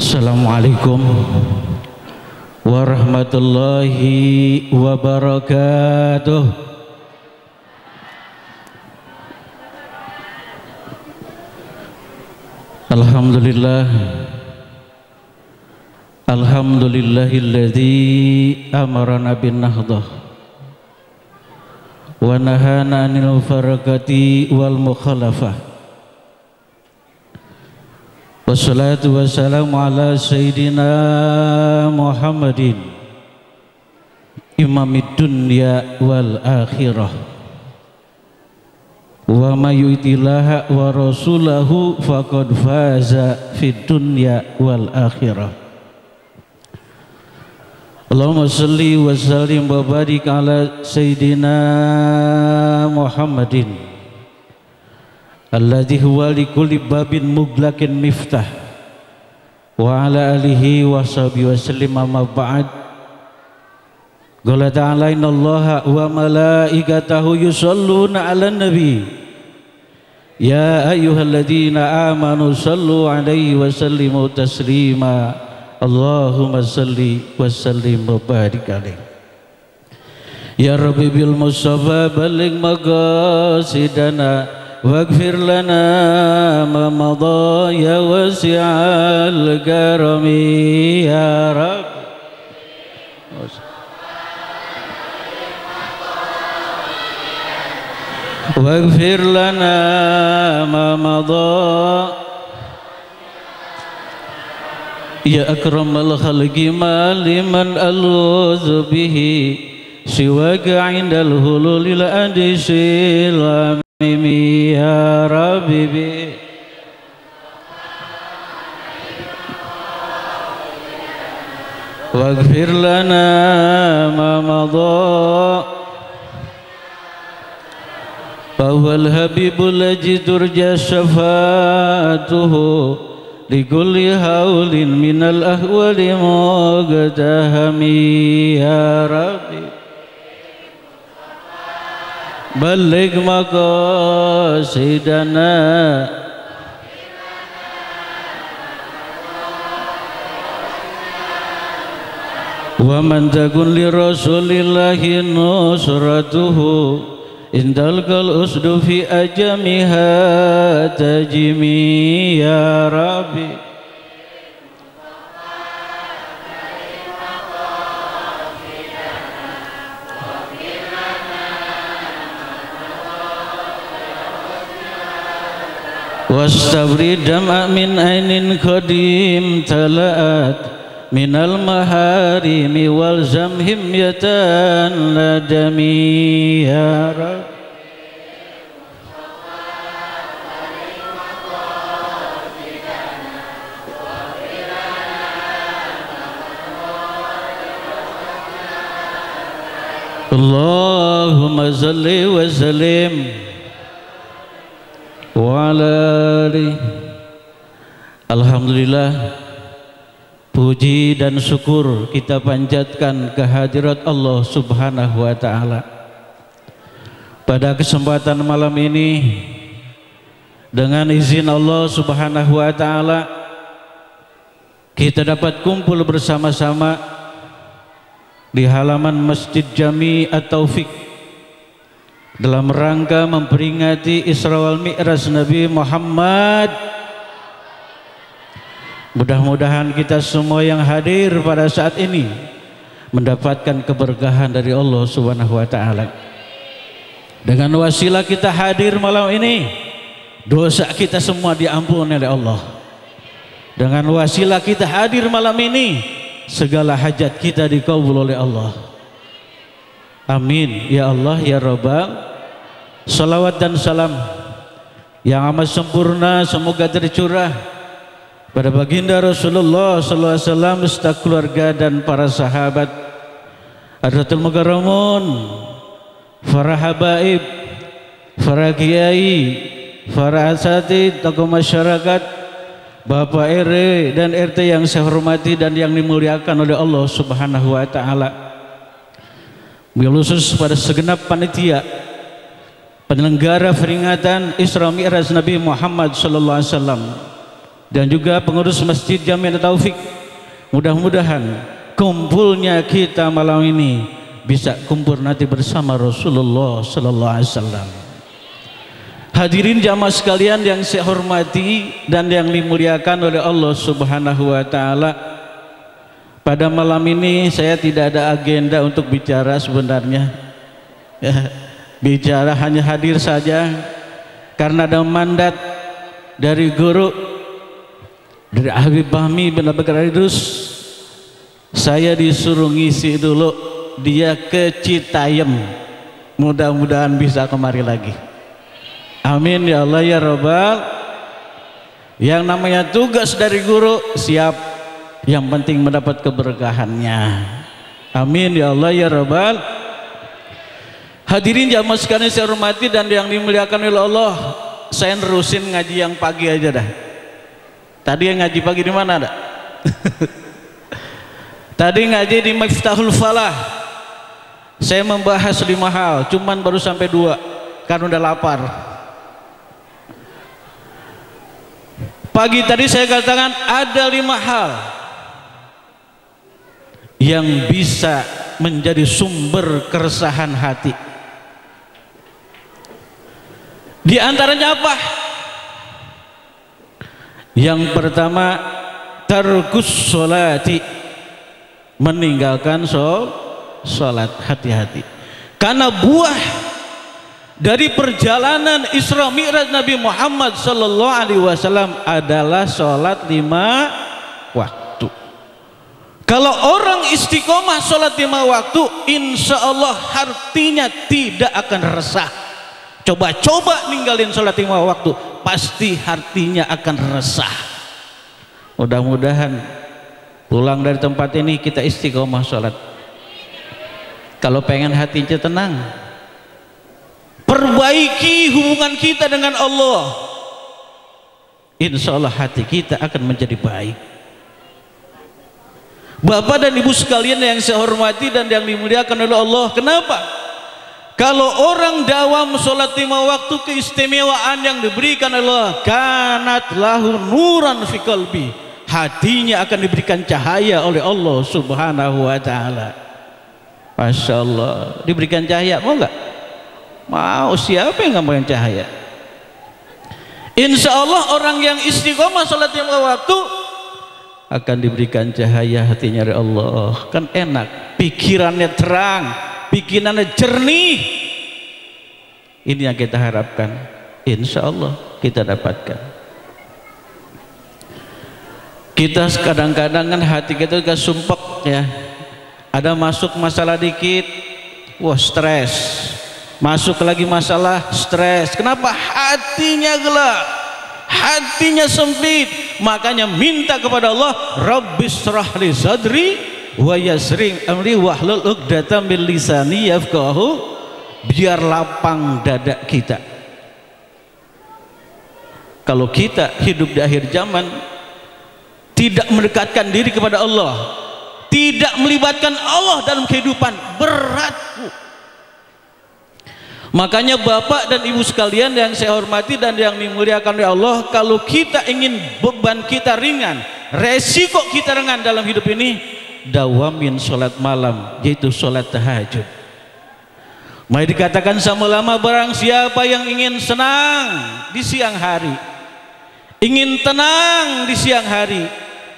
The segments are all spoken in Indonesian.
Assalamualaikum warahmatullahi wabarakatuh. Alhamdulillah, alhamdulillahilladzi amarana bin nahdah wa nahana anil farakati wal mukhalafah. Wassalatu wassalamu ala sayyidina Muhammadin imamid dunya wal akhirah wa may yutillaha wa rasulahu faqad faza fid dunya wal akhirah. Allahumma salli wa sallim wa barik ala sayyidina Muhammadin alladzi huwa likulli babin mughlaqin miftah wa ala alihi wa sahbihi wa sallim. Amma ba'd. Qala ta'ala innallaha wa malaikatahu yusholluna 'alan nabi ya ayyuhalladzina amanu shallu 'alaihi wa sallimu taslima. Allahumma salli wa sallim wa barik alaihi. Ya Rabbi bil mustafa balligh maqasidana waghfir lana ma madha ya wasi'al karami ya Rabb. Waghfir lana ma madha ya akramal khalqi ma liman aluz bihi siwaka indal hululil adisil Mimi ya Rabbi bi waghfir lana ma madha fawal habibul ladzi turja syafa'atuhu likulli haulin minal ahwali muqtahami ya Rabbi balik maqasidana wa man takun li rasulillahi nusratuhu indal kal usdu fi ajamiha tajimi ya Rabbi wastabri dam'a min ainin qadim tala'at minal maharimi wal zamhim yatan ladami ya Rabb Allahumma salli wa sallim wa ala alihi. Alhamdulillah, puji dan syukur kita panjatkan kehadirat Allah Subhanahu wa ta'ala. Pada kesempatan malam ini dengan izin Allah Subhanahu wa ta'ala kita dapat kumpul bersama-sama di halaman Masjid Jami At-Taufiq dalam rangka memperingati Isra wal Mi'raj Nabi Muhammad. Mudah-mudahan kita semua yang hadir pada saat ini mendapatkan keberkahan dari Allah Subhanahu wa ta'ala. Dengan wasilah kita hadir malam ini, dosa kita semua diampuni oleh Allah. Dengan wasilah kita hadir malam ini, segala hajat kita dikabul oleh Allah. Amin ya Allah ya Rabbal. Salawat dan salam yang amat sempurna semoga tercurah pada baginda Rasulullah sallallahu alaihi wasallam beserta keluarga dan para sahabat, Hadratul Mukarramun, para habaib, para kiai, para asatidz, tokoh masyarakat, Bapak RW dan RT yang saya hormati dan yang dimuliakan oleh Allah Subhanahu wa ta'ala. Khusus pada segenap panitia penyelenggara peringatan Isra Mi'raj Nabi Muhammad sallallahu alaihi wasallam, dan juga pengurus Masjid Jami'at Taufik. Mudah-mudahan kumpulnya kita malam ini bisa kumpul nanti bersama Rasulullah sallallahu alaihi wasallam. Hadirin jamaah sekalian yang saya hormati dan yang dimuliakan oleh Allah Subhanahu wa taala. Pada malam ini saya tidak ada agenda untuk bicara sebenarnya. Ya, bicara hanya hadir saja karena ada mandat dari guru, dari Habib Fahmi bin Abdul Qadir. Saya disuruh ngisi dulu, dia ke Citayam. Mudah-mudahan bisa kemari lagi. Amin ya Allah ya Rabbal. Yang namanya tugas dari guru siap, yang penting mendapat keberkahannya. Amin ya Allah ya Rabbal. Hadirin jamaah sekalian saya hormati dan yang dimuliakan oleh Allah, saya nerusin ngaji yang pagi aja dah. Tadi yang ngaji pagi di mana ada? Tadi ngaji di Miftahul Falah. Saya membahas 5 hal, cuman baru sampai 2 karena udah lapar. Pagi tadi saya katakan ada 5 hal yang bisa menjadi sumber keresahan hati. Di antaranya apa? Yang pertama, tarkus sholati, meninggalkan sholat. Hati-hati, karena buah dari perjalanan Isra Mi'raj Nabi Muhammad sallallahu alaihi wasallam adalah sholat 5 waktu. Kalau orang istiqomah sholat 5 waktu, insya Allah hatinya tidak akan resah. Coba-coba ninggalin sholat 5 waktu, pasti hatinya akan resah. Mudah-mudahan pulang dari tempat ini kita istiqomah sholat. Kalau pengen hatinya tenang, perbaiki hubungan kita dengan Allah, insya Allah hati kita akan menjadi baik. Bapak dan ibu sekalian yang saya hormati dan yang dimuliakan oleh Allah, kenapa? Kalau orang dawam sholat 5 waktu, keistimewaan yang diberikan Allah, kanat lahu nuran fi qalbi, hatinya akan diberikan cahaya oleh Allah Subhanahu wa taala. Masya Allah, diberikan cahaya, mau nggak? Mau, siapa yang nggak mau yang cahaya? Insya Allah orang yang istiqomah sholat 5 waktu akan diberikan cahaya hatinya oleh Allah. Kan enak, pikirannya terang, pikirannya jernih. Ini yang kita harapkan, insya Allah kita dapatkan. Kita kadang-kadang kan hati kita juga sumpek ya, ada masuk masalah dikit, wah stres, masuk lagi masalah, stres. Kenapa? Hatinya gelap, hatinya sempit. Makanya minta kepada Allah, Rabbis shrahli sadri wa yassir amri wahlul 'uqdatam min lisani yafqahu, biar lapang dada kita. Kalau kita hidup di akhir zaman, tidak mendekatkan diri kepada Allah, tidak melibatkan Allah dalam kehidupan, berat. Makanya bapak dan ibu sekalian yang saya hormati dan yang dimuliakan oleh Allah, kalau kita ingin beban kita ringan, resiko kita ringan dalam hidup ini, dawamin sholat malam, yaitu sholat tahajud. Mari dikatakan sama ulama, barang siapa yang ingin senang di siang hari, ingin tenang di siang hari,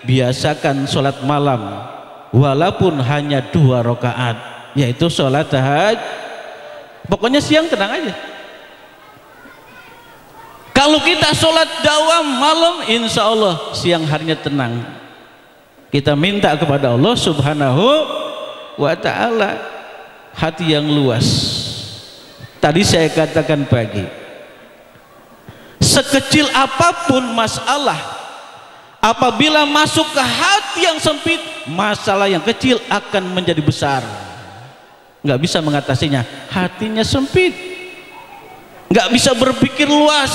biasakan sholat malam walaupun hanya 2 rakaat, yaitu sholat tahajud. Pokoknya siang tenang aja. Kalau kita sholat dawam malam, insya Allah siang harinya tenang. Kita minta kepada Allah Subhanahu wa ta'ala hati yang luas. Tadi saya katakan pagi, sekecil apapun masalah, apabila masuk ke hati yang sempit, masalah yang kecil akan menjadi besar. Nggak bisa mengatasinya, hatinya sempit, nggak bisa berpikir luas,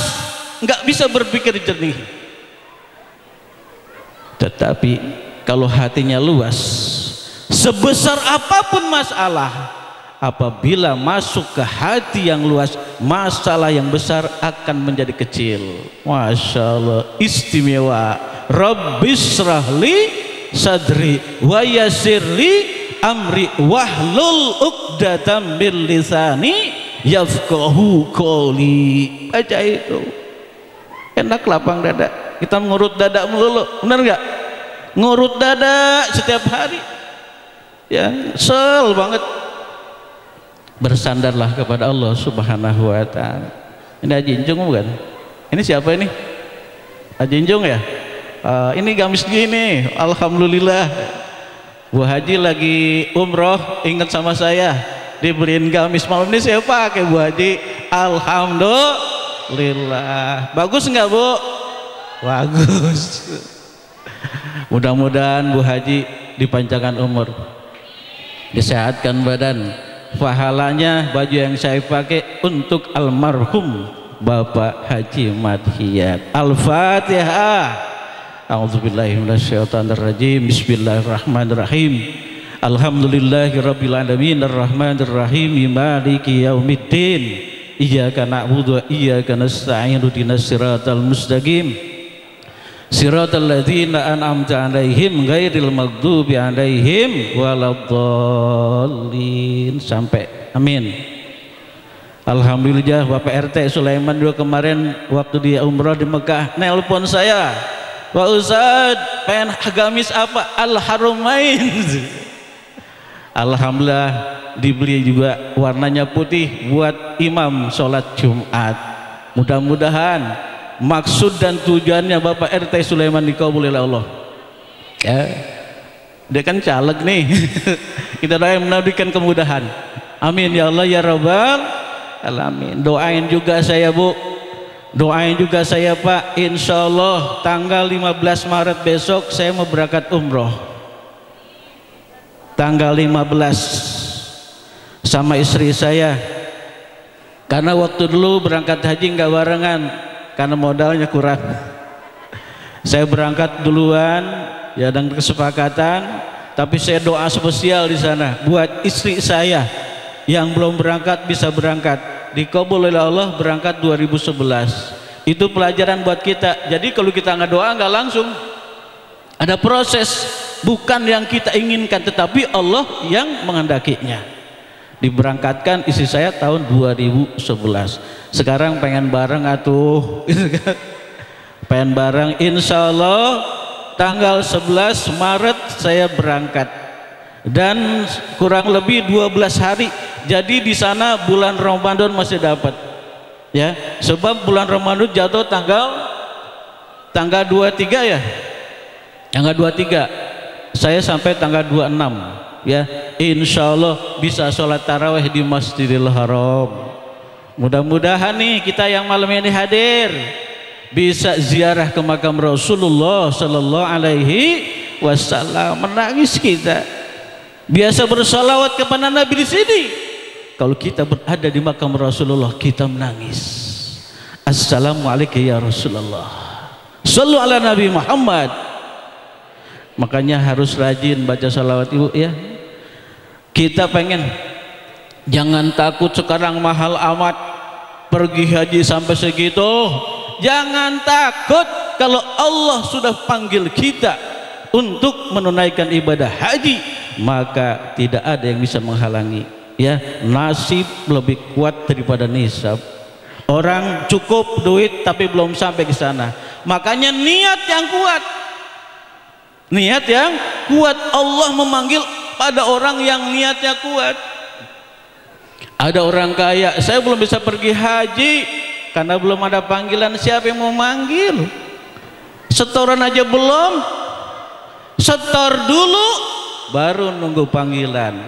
nggak bisa berpikir jernih. Tetapi kalau hatinya luas, sebesar apapun masalah, apabila masuk ke hati yang luas, masalah yang besar akan menjadi kecil. Masya Allah, istimewa. Rabbis rahli sadri wa yassirli amri wahlul uqdatam min lisani yafqahu qawli. Baca itu, enak lapang dada. Kita ngurut dada melulu, benar nggak? Ngurut dada setiap hari, ya, sel banget. Bersandarlah kepada Allah Subhanahu wa Ta'ala. Ini Haji Injung bukan? Ini siapa ini? Haji Injung ya? Ini gamis gini, alhamdulillah. Bu Haji lagi umroh, ingat sama saya, dibeliin gamis. Malam ini saya pakai Bu Haji, alhamdulillah. Bagus nggak Bu? Bagus. Mudah-mudahan Bu Haji dipanjangkan umur, disehatkan badan. Pahalanya baju yang saya pakai untuk almarhum Bapak Haji Madhiyat. Al-Fatihah. A'udzubillahi minasyaitonirrajim. Bismillahirrahmanirrahim. Alhamdulillahirabbil alamin arrahmanir rahim maliki yaumiddin. Iyyaka na'budu wa iyyaka nasta'in ihdinas siratal mustaqim. Siratal ladzina an'amta 'alaihim ghairil maghdubi 'alaihim waladdallin. Sampai amin. Alhamdulillah, Bapak RT Sulaiman juga kemarin waktu dia umroh di Mekah nelpon saya, Pak Ustadz pengen gamis apa? Al-Harumain. Alhamdulillah dibeli juga, warnanya putih buat imam sholat Jumat. Mudah-mudahan maksud dan tujuannya Bapak RT Sulaiman dikabul oleh Allah, ya. Dia kan caleg nih. Kita doain memberikan kemudahan, amin ya Allah ya Rabbal alamin. Doain juga saya Bu, doain juga saya Pak. Insya Allah tanggal 15 Maret besok saya mau berangkat umroh, tanggal 15 sama istri saya, karena waktu dulu berangkat haji nggak barengan karena modalnya kurang. Saya berangkat duluan ya dengan kesepakatan, tapi saya doa spesial di sana buat istri saya yang belum berangkat bisa berangkat, dikabul oleh Allah, berangkat 2011. Itu pelajaran buat kita. Jadi kalau kita nggak doa nggak langsung, ada proses, bukan yang kita inginkan tetapi Allah yang menghendakinya. Diberangkatkan istri saya tahun 2011. Sekarang pengen bareng atuh, pengen bareng. Insya Allah tanggal 11 Maret saya berangkat, dan kurang lebih 12 hari. Jadi di sana bulan Ramadan masih dapat, ya, sebab bulan Ramadan jatuh tanggal 23 ya, tanggal 23. Saya sampai tanggal 26, ya. Insya Allah bisa sholat tarawih di Masjidil Haram. Mudah-mudahan nih kita yang malam ini hadir bisa ziarah ke makam Rasulullah Sallallahu Alaihi Wasallam. Menangis kita biasa bersalawat kepada Nabi di sini. Kalau kita berada di makam Rasulullah kita menangis. Assalamualaikum ya Rasulullah. Sallu ala Nabi Muhammad. Makanya harus rajin baca salawat ibu ya. Kita pengen, jangan takut sekarang mahal amat pergi haji sampai segitu. Jangan takut kalau Allah sudah panggil kita untuk menunaikan ibadah haji, maka tidak ada yang bisa menghalangi, ya. Nasib lebih kuat daripada nisab. Orang cukup duit tapi belum sampai ke sana. Makanya niat yang kuat, niat yang kuat. Allah memanggil pada orang yang niatnya kuat. Ada orang kaya, saya belum bisa pergi haji karena belum ada panggilan. Siapa yang mau manggil? Setoran aja belum, setor dulu baru nunggu panggilan.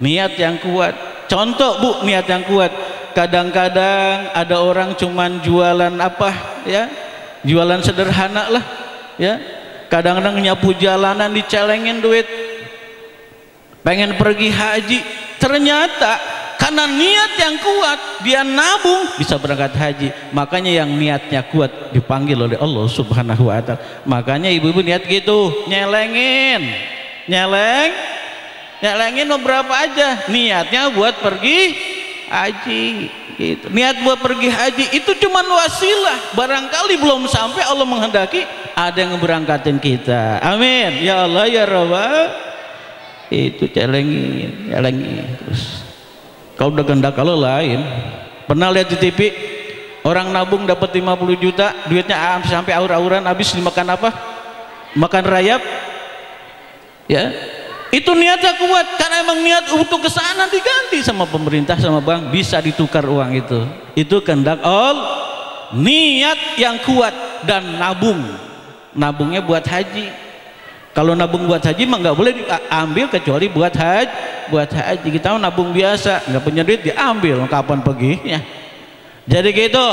Niat yang kuat. Contoh Bu, niat yang kuat. Kadang-kadang ada orang cuman jualan apa ya, jualan sederhana lah ya, kadang-kadang nyapu jalanan dicelengin duit, pengen pergi haji, ternyata karena niat yang kuat dia nabung bisa berangkat haji. Makanya yang niatnya kuat dipanggil oleh Allah Subhanahu wa Ta'ala. Makanya ibu-ibu niat gitu, nyelengin beberapa aja, niatnya buat pergi haji gitu. Niat buat pergi haji itu cuma wasilah, barangkali belum sampai Allah menghendaki ada yang berangkatin kita. Amin ya Allah ya Rabbal. Itu celengin terus. Kalau udah kehendak kalau lain. Pernah lihat di TV orang nabung dapat 50 juta, duitnya sampai aur-auran, habis dimakan apa? Makan rayap. Ya. Itu niatnya kuat karena emang niat untuk ke sana diganti sama pemerintah sama bank, bisa ditukar uang itu. Itu kehendak Allah. Niat yang kuat dan nabungnya buat haji. Kalau nabung buat haji mah nggak boleh diambil kecuali buat haji. Kita nabung biasa, nggak punya duit diambil, kapan perginya? Jadi gitu.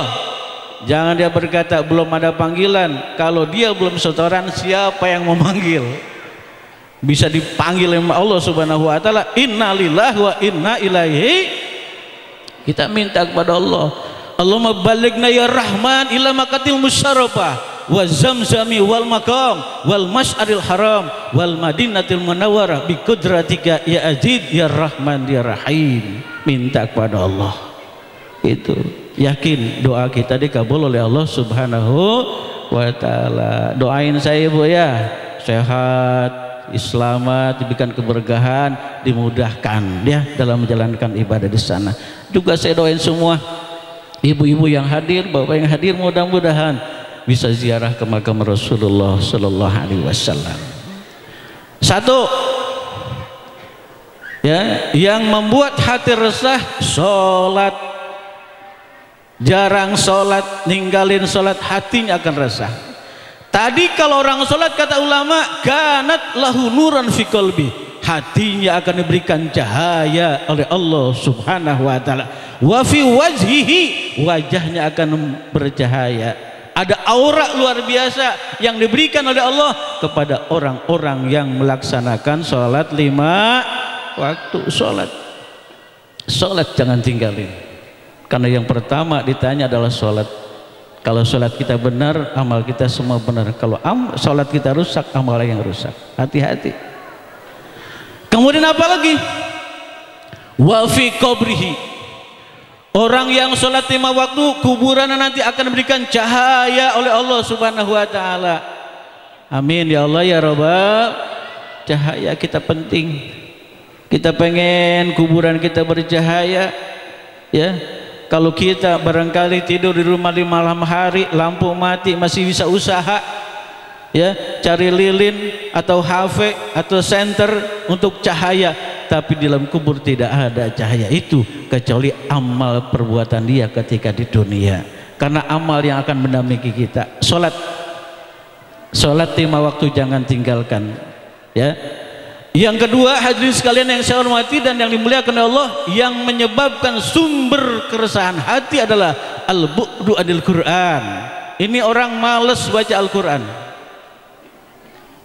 Jangan dia berkata belum ada panggilan. Kalau dia belum setoran, siapa yang memanggil? Bisa dipanggil oleh Allah Subhanahu wa taala, innalillahi wa inna ilaihi. Kita minta kepada Allah, Allahumma balighna ya Rahman ila makatil musyarrafah wa zamzami wal maqam wal mas'aril haram wal madinatil munawwarah bi qudratika ya Aziz ya Rahman ya Rahim. Minta kepada Allah. Itu yakin doa kita dikabul oleh Allah Subhanahu wa taala. Doain saya Bu ya, sehat, selamat, diberikan keberkahan, dimudahkan ya dalam menjalankan ibadah di sana. Juga saya doain semua ibu-ibu yang hadir, bapak yang hadir, mudah-mudahan bisa ziarah ke makam Rasulullah Sallallahu Alaihi Wasallam. Satu, ya, yang membuat hati resah, sholat. Jarang sholat, ninggalin sholat, hatinya akan resah. Tadi kalau orang sholat kata ulama, kanat lahu nuran fi qalbi, hatinya akan diberikan cahaya oleh Allah Subhanahu wa taala. Wa fi wajhihi, wajahnya akan bercahaya. Ada aura luar biasa yang diberikan oleh Allah kepada orang-orang yang melaksanakan sholat 5 waktu. Sholat jangan tinggalin, karena yang pertama ditanya adalah sholat. Kalau sholat kita benar, amal kita semua benar. Kalau sholat kita rusak, amal yang rusak. Hati-hati. Kemudian apa lagi? Wa fi qabrihi, orang yang sholat 5 waktu, kuburannya nanti akan memberikan cahaya oleh Allah Subhanahu wa taala. Amin ya Allah ya Rabbal. Cahaya kita penting. Kita pengen kuburan kita bercahaya, ya. Kalau kita barangkali tidur di rumah di malam hari, lampu mati, masih bisa usaha, ya, cari lilin atau HP atau senter untuk cahaya. Tapi di dalam kubur tidak ada cahaya itu kecuali amal perbuatan dia ketika di dunia. Karena amal yang akan mendampingi kita. Sholat 5 waktu jangan tinggalkan, ya. Yang kedua, hadirin sekalian yang saya hormati dan yang dimuliakan oleh Allah, yang menyebabkan sumber keresahan hati adalah al-bu'du anil Quran. Ini orang males baca Al-Quran.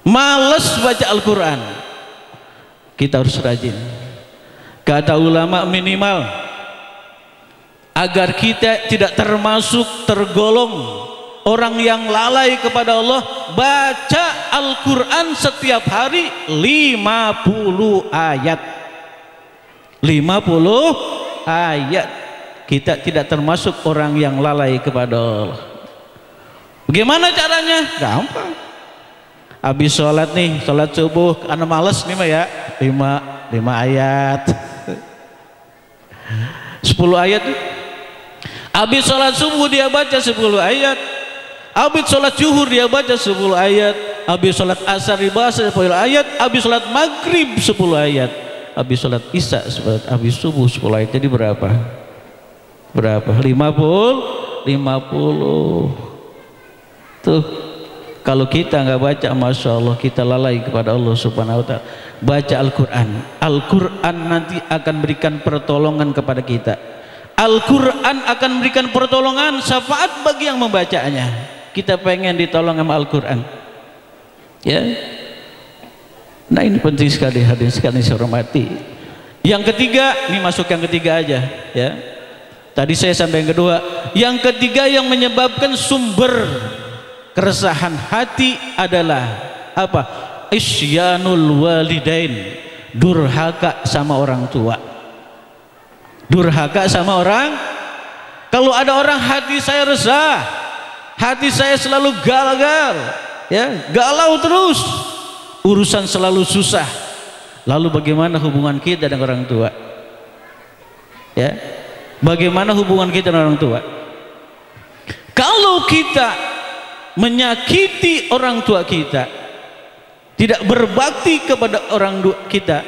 Males baca Al-Quran. Kita harus rajin. Kata ulama minimal agar kita tidak termasuk tergolong orang yang lalai kepada Allah, baca Al-Quran setiap hari 50 ayat. 50 ayat. Kita tidak termasuk orang yang lalai kepada Allah. Bagaimana caranya? Gampang. Habis sholat nih, sholat subuh, karena males nih mah ya, 5 ayat. 10 ayat. Habis sholat subuh dia baca 10 ayat. Habis sholat zuhur dia baca 10 ayat. Habis sholat asar dia baca 10 ayat. Habis sholat maghrib 10 ayat. Habis sholat isya, habis subuh 10 ayat. Jadi berapa? 50. Tuh, kalau kita nggak baca, masya Allah, kita lalai kepada Allah Subhanahu wa taala. Baca Al-Quran. Al-Quran nanti akan berikan pertolongan kepada kita. Al-Quran akan memberikan pertolongan, syafaat bagi yang membacanya. Kita pengen ditolong sama Al-Quran, ya. Nah, ini penting sekali, hadirin sekalian saya hormati. Yang ketiga, ini masuk yang ketiga aja, ya. Tadi saya sampai yang kedua. Yang ketiga yang menyebabkan sumber keresahan hati adalah apa? Isyanul walidain, durhaka sama orang tua. Durhaka sama orang. Kalau ada orang hati saya resah, hati saya selalu gagal, ya, galau terus, urusan selalu susah. Lalu bagaimana hubungan kita dengan orang tua? Ya, bagaimana hubungan kita dengan orang tua? Kalau kita menyakiti orang tua kita, tidak berbakti kepada orang tua kita,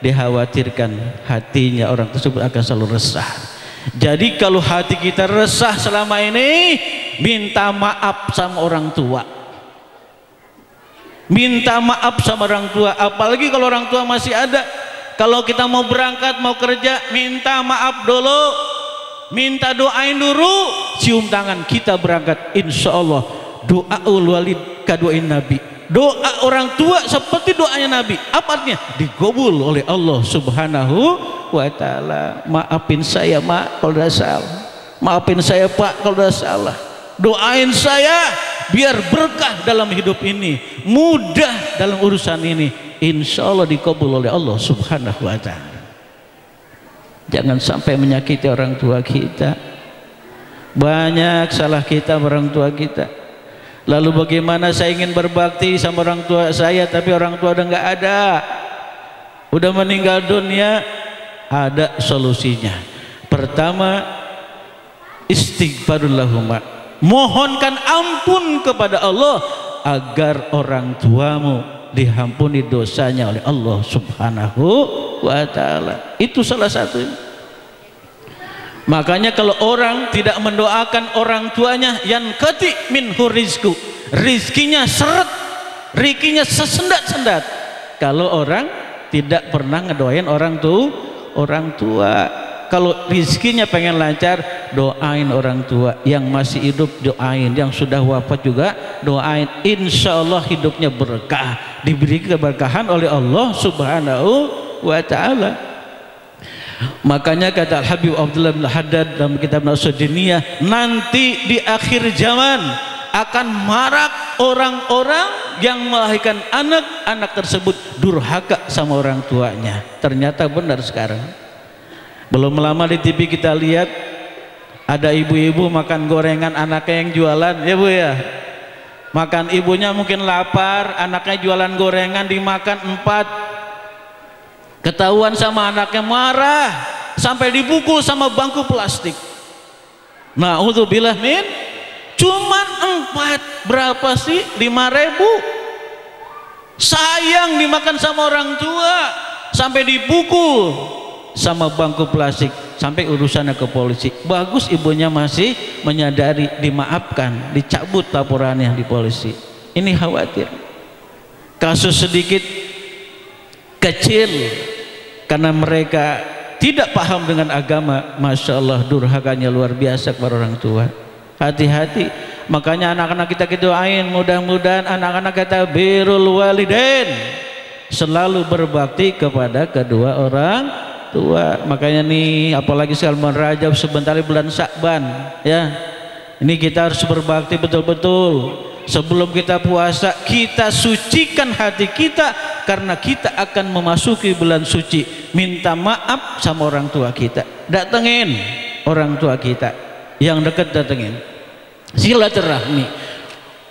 dikhawatirkan hatinya orang tersebut akan selalu resah. Jadi kalau hati kita resah selama ini, minta maaf sama orang tua. Minta maaf sama orang tua, apalagi kalau orang tua masih ada. Kalau kita mau berangkat, mau kerja, minta maaf dulu, minta doain dulu, cium tangan kita berangkat. Insya Allah doaul walid kadoain Nabi. Doa orang tua seperti doanya Nabi. Apa artinya? Dikabul oleh Allah Subhanahu wa ta'ala. Maafin saya mak kalau udah salah, maafin saya pak kalau udah salah, doain saya biar berkah dalam hidup ini, mudah dalam urusan ini, insya Allah dikabul oleh Allah Subhanahu wa ta'ala. Jangan sampai menyakiti orang tua kita. Banyak salah kita orang tua kita. Lalu bagaimana saya ingin berbakti sama orang tua saya, tapi orang tua udah nggak ada, udah meninggal dunia. Ada solusinya. Pertama, istighfarul lahuma, mohonkan ampun kepada Allah agar orang tuamu diampuni dosanya oleh Allah Subhanahu wa ta'ala. Itu salah satu. Makanya kalau orang tidak mendoakan orang tuanya, yanqati minhu rizqu, rizkinya seret, rezekinya sesendat-sendat. Kalau orang tidak pernah ngedoain orang tua. Kalau rizkinya pengen lancar, doain orang tua. Yang masih hidup doain, yang sudah wafat juga doain. Insya Allah hidupnya berkah, diberi keberkahan oleh Allah Subhanahu wa ta'ala. Makanya kata Al-Habib Abdullah bin Haddad dalam kitab Nasruddiniyah, nanti di akhir zaman akan marak orang-orang yang melahirkan anak tersebut durhaka sama orang tuanya. Ternyata benar sekarang. Belum lama di TV kita lihat ada ibu-ibu makan gorengan anaknya yang jualan, ya bu ya. Makan ibunya mungkin lapar, anaknya jualan gorengan dimakan 4. Ketahuan sama anaknya, marah sampai dipukul sama bangku plastik. Na'udzubillah min, cuman 4, berapa sih? 5.000. Sayang dimakan sama orang tua sampai dipukul sama bangku plastik, sampai urusannya ke polisi. Bagus ibunya masih menyadari, dimaafkan, dicabut laporannya di polisi. Ini khawatir kasus sedikit kecil karena mereka tidak paham dengan agama. Masya Allah, durhakanya luar biasa kepada orang tua. Hati-hati. Makanya anak-anak kita doain, mudah-mudahan anak-anak kita birrul walidain, selalu berbakti kepada kedua orang tua. Makanya nih, apalagi sekarang bulan Rajab, sebentar bulan Sya'ban, ya, ini kita harus berbakti betul-betul. Sebelum kita puasa, kita sucikan hati kita, karena kita akan memasuki bulan suci. Minta maaf sama orang tua kita, datengin orang tua kita yang dekat, datengin, silaturahmi.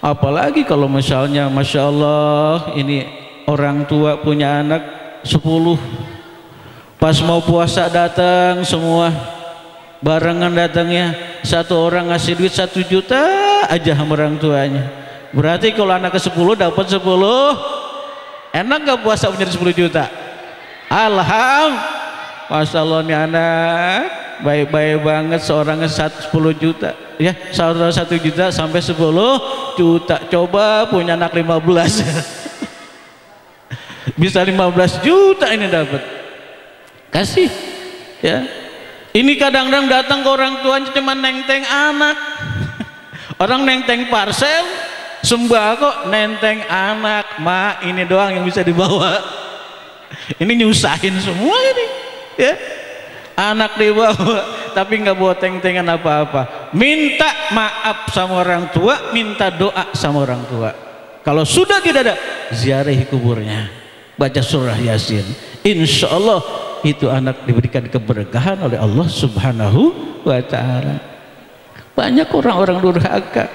Apalagi kalau misalnya Masya Allah, ini orang tua punya anak 10, pas mau puasa datang semua barengan datangnya, satu orang ngasih duit 1 juta aja sama orang tuanya. Berarti kalau anak ke-10 dapat 10, enak gak puasa punya 10 juta? Alhamdulillah, Masya Allah, nih anak baik-baik banget, seorangnya 10 juta, ya, saudara 1 juta sampai 10 juta. Coba punya anak 15 bisa 15 juta ini dapat. Kasih, ya. Ini kadang-kadang datang ke orang tuanya cuma nenteng anak. Orang nenteng parcel sembako, nenteng anak. Mak, ini doang yang bisa dibawa. Ini nyusahin semua ini, ya. Anak dibawa tapi nggak bawa teng-tengan apa-apa. Minta maaf sama orang tua, minta doa sama orang tua. Kalau sudah tidak ada, ziarahi kuburnya, baca surah Yasin. Insya Allah itu anak diberikan keberkahan oleh Allah Subhanahu wa ta'ala. Banyak orang-orang durhaka.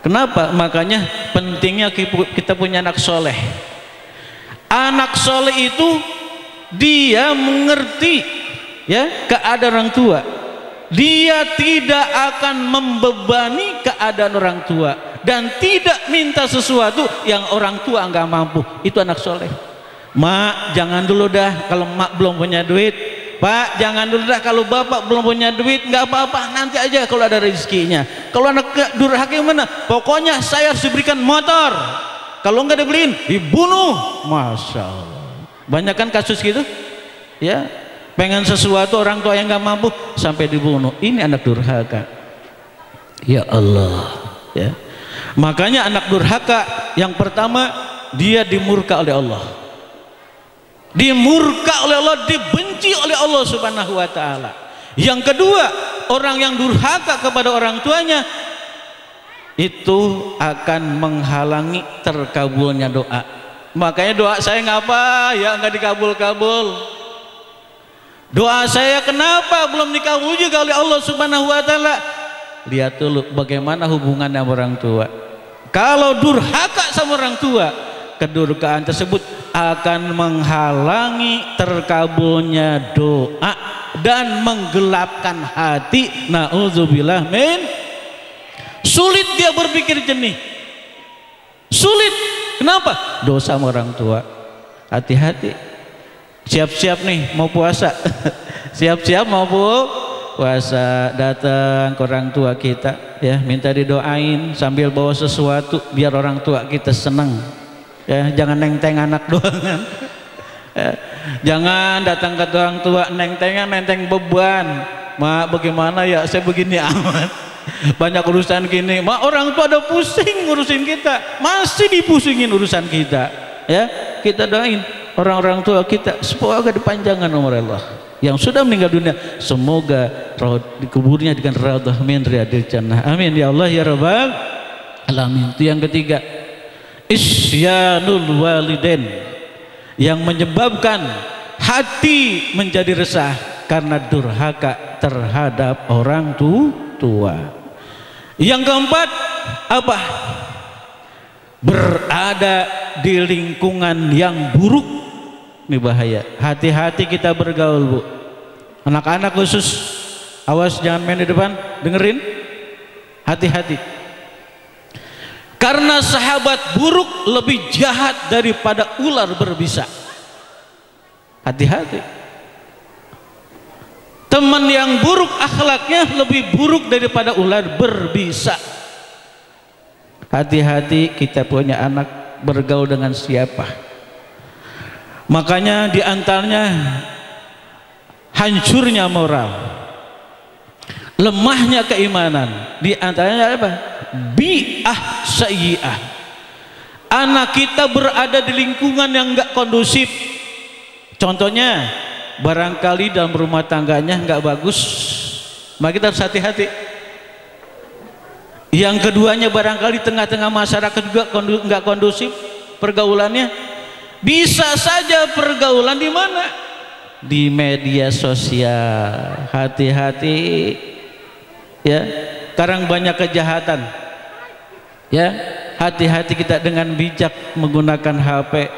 Kenapa? Makanya pentingnya kita punya anak soleh. Anak soleh itu dia mengerti ya keadaan orang tua. Dia tidak akan membebani keadaan orang tua dan tidak minta sesuatu yang orang tua nggak mampu. Itu anak soleh. Mak, jangan dulu dah kalau mak belum punya duit. Pak, jangan dulu dah kalau bapak belum punya duit. Nggak apa-apa, nanti aja kalau ada rezekinya. Kalau anak durhaka gimana? Pokoknya saya harus diberikan motor. Kalau nggak dibeliin, dibunuh. Masya Allah. Banyak kan kasus gitu? Ya. Pengen sesuatu orang tua yang nggak mampu sampai dibunuh. Ini anak durhaka. Ya Allah, ya. Makanya anak durhaka yang pertama dia dimurka oleh Allah. Dimurka oleh Allah, dibenci oleh Allah Subhanahu wa taala. Yang kedua, orang yang durhaka kepada orang tuanya itu akan menghalangi terkabulnya doa. Makanya doa saya ngapa ya nggak dikabul-kabul. Doa saya kenapa belum dikabul juga oleh Allah Subhanahu wa taala? Lihat dulu bagaimana hubungannya sama orang tua. Kalau durhaka sama orang tua, kedurhakaan tersebut akan menghalangi terkabulnya doa dan menggelapkan hati. Nauzubillah min. Sulit dia berpikir jernih. Sulit. Kenapa? Dosa sama orang tua. Hati-hati. Siap-siap nih mau puasa. Siap-siap mau puasa, datang ke orang tua kita ya, minta didoain sambil bawa sesuatu biar orang tua kita senang ya, jangan nenteng anak doang ya. Jangan datang ke orang tua nenteng beban. Mak, bagaimana ya saya begini amat, banyak urusan gini. Mak, orang tua udah pusing ngurusin kita, masih dipusingin urusan kita ya. Kita doain orang-orang tua kita semoga dipanjangkan umur Allah. Yang sudah meninggal dunia semoga dikuburnya dengan raudhah min riyadil jannah. Amin ya Allah ya rabbal alamin. Itu yang ketiga, isyanul walidain, yang menyebabkan hati menjadi resah karena durhaka terhadap orang tua. Yang keempat apa? Berada di lingkungan yang buruk. Ini bahaya. Hati-hati kita bergaul, Bu. Anak-anak khusus, awas jangan main di depan, dengerin. Hati-hati. Karena sahabat buruk lebih jahat daripada ular berbisa. Hati-hati. Teman yang buruk akhlaknya lebih buruk daripada ular berbisa. Hati-hati kita punya anak bergaul dengan siapa. Makanya diantaranya hancurnya moral, lemahnya keimanan. Diantaranya apa? Bi'ah sayyi'ah. Anak kita berada di lingkungan yang enggak kondusif. Contohnya barangkali dalam rumah tangganya enggak bagus, maka kita harus hati-hati. Yang keduanya barangkali tengah-tengah masyarakat juga enggak kondusif pergaulannya. Bisa saja pergaulan di mana? Di media sosial. Hati-hati ya. Sekarang banyak kejahatan. Ya, hati-hati kita dengan bijak menggunakan HP.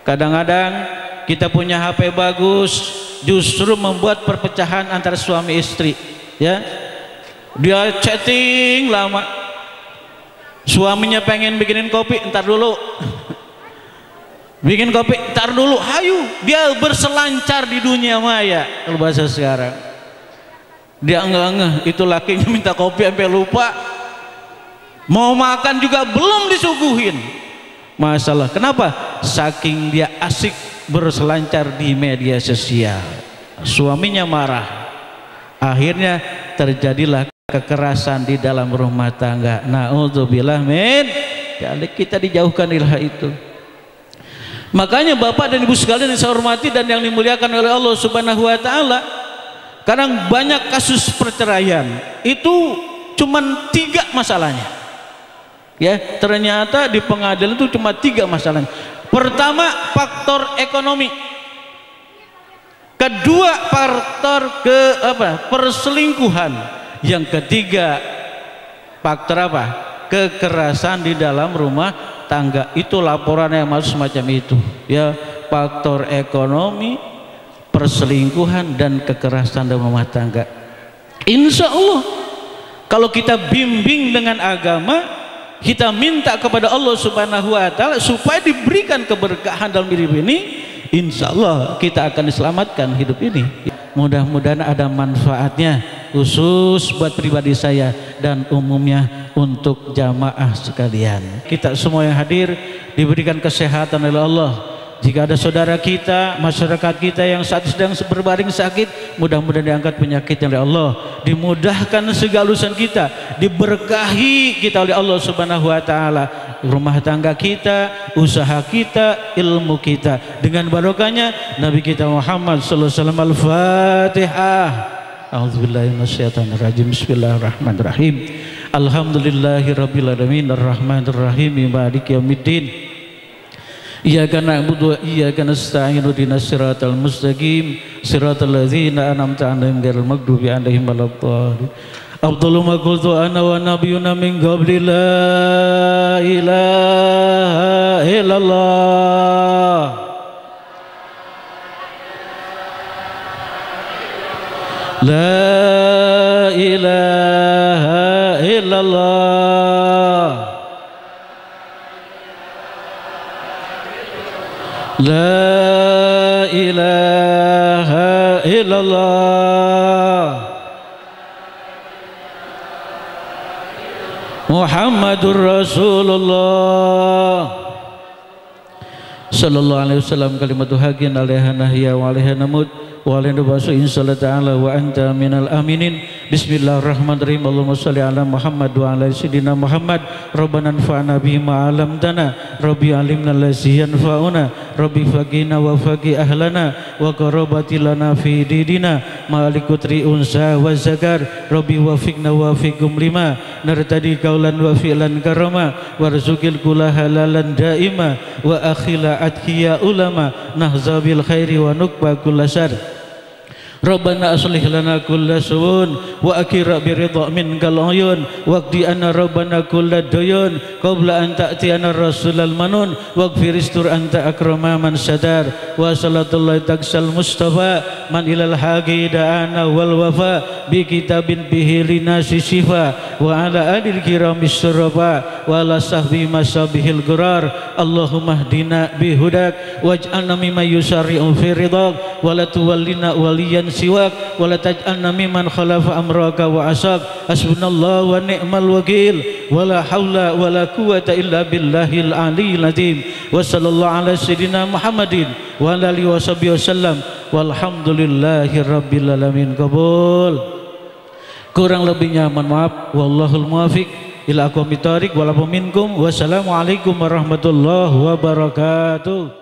Kadang-kadang kita punya HP bagus justru membuat perpecahan antara suami istri, ya. Dia chatting lama. Suaminya pengen bikinin kopi, entar dulu. Bikin kopi, tar dulu, hayu. Dia berselancar di dunia maya, kalau bahasa sekarang. Dia enggak, itu lakinya minta kopi sampai lupa. Mau makan juga belum disuguhin. Masalah, kenapa? Saking dia asik berselancar di media sosial. Suaminya marah. Akhirnya terjadilah kekerasan di dalam rumah tangga. Na'udzubillah min. Kita dijauhkan dari hal itu. Makanya Bapak dan Ibu sekalian yang saya hormati dan yang dimuliakan oleh Allah Subhanahu wa taala, kadang banyak kasus perceraian itu cuman 3 masalahnya. Ya, ternyata di pengadilan itu cuma 3 masalahnya. Pertama, faktor ekonomi. Kedua, faktor perselingkuhan. Yang ketiga, faktor apa? Kekerasan di dalam rumah tangga. Itu laporan yang masuk semacam itu. Ya, faktor ekonomi, perselingkuhan dan kekerasan dalam rumah tangga. Insya Allah, kalau kita bimbing dengan agama, kita minta kepada Allah Subhanahu wa Ta'ala supaya diberikan keberkahan dalam hidup ini, insya Allah kita akan diselamatkan hidup ini. Mudah-mudahan ada manfaatnya, khusus buat pribadi saya dan umumnya untuk jamaah sekalian. Kita semua yang hadir diberikan kesehatan oleh Allah. Jika ada saudara kita, masyarakat kita yang saat sedang berbaring sakit, mudah-mudahan diangkat penyakitnya oleh Allah, dimudahkan segala urusan kita, diberkahi kita oleh Allah Subhanahu wa Ta'ala, rumah tangga kita, usaha kita, ilmu kita, dengan barokahnya Nabi kita Muhammad sallallahu alaihi wasallam. Al-Fatihah. A'udzubillahi minasyaitonirrajim. Bismillahirrahmanirrahim. Alhamdulillahirabbil alamin arrahmanir rahim maliki yaumiddin. Iyyaka na'budu wa iyyaka nasta'in ihdinas siratal mustaqim siratal ladzina an'amta 'alaihim ghairil maghdubi 'alaihim waladdallin. Afdalu ma qultu ana wa nabiyyuna min qabli la ilaha illallah. La ilaha illallah. La ilaha illallah. Muhammadur Rasulullah sallallahu alaihi wasallam. Kalimatu haqqin 'alaiha nahya wa 'alaiha namut wa 'alaiha basu insyaallah ta'ala wa anta minal aminin. Bismillahirrahmanirrahim. Allahumma shalli ala Muhammad wa ala sayyidina Muhammad. Rabbana anfa'na bima 'allamtana, rabbi 'allimna allazi yanfa'una, rabbi faqina wa faqi ahlana wa qarabati lana fi didina malikutri unsa wa zakar, rabbi wafiqna wa fiqum lima nartadi qaulan wa fi'lan karama warzuqil kula halalan daima wa akhila atqiya ulama nahzabil khairi wa nukba kullasar. Rabbana aslih lana kulla suun wa akira biridha minkal uyun waqdi anna rabbana kulla duyun qabla an ta'tiyana rasulal manun waghfir istur anta akrama man sadar wa sallallahu taksal mustafa man ilal haqi da'ana wal wafa bi kitabin bihi linasi shifa wa ala adil kiramis surafa wa ala sahbi masabihil gurar. Allahumma hdina bihudak waj'alna mimman yusari'u fi ridhak wa la tuwallina waliyan siwak wa la taj'alna mimman khalafa amraka wa asak. Hasbunallahu wa ni'mal wakil wa la hawla wa la quwwata illa billahil aliyyil azim. Wa sallallahu ala sayyidina Muhammadin wa ala alihi washabihi wasallam walhamdulillahi rabbil alamin. Qabul. Kurang lebihnya mohon maaf, wallahul muwaffiq ila aqwamit thoriq wala minkum. Wassalamualaikum warahmatullahi wabarakatuh.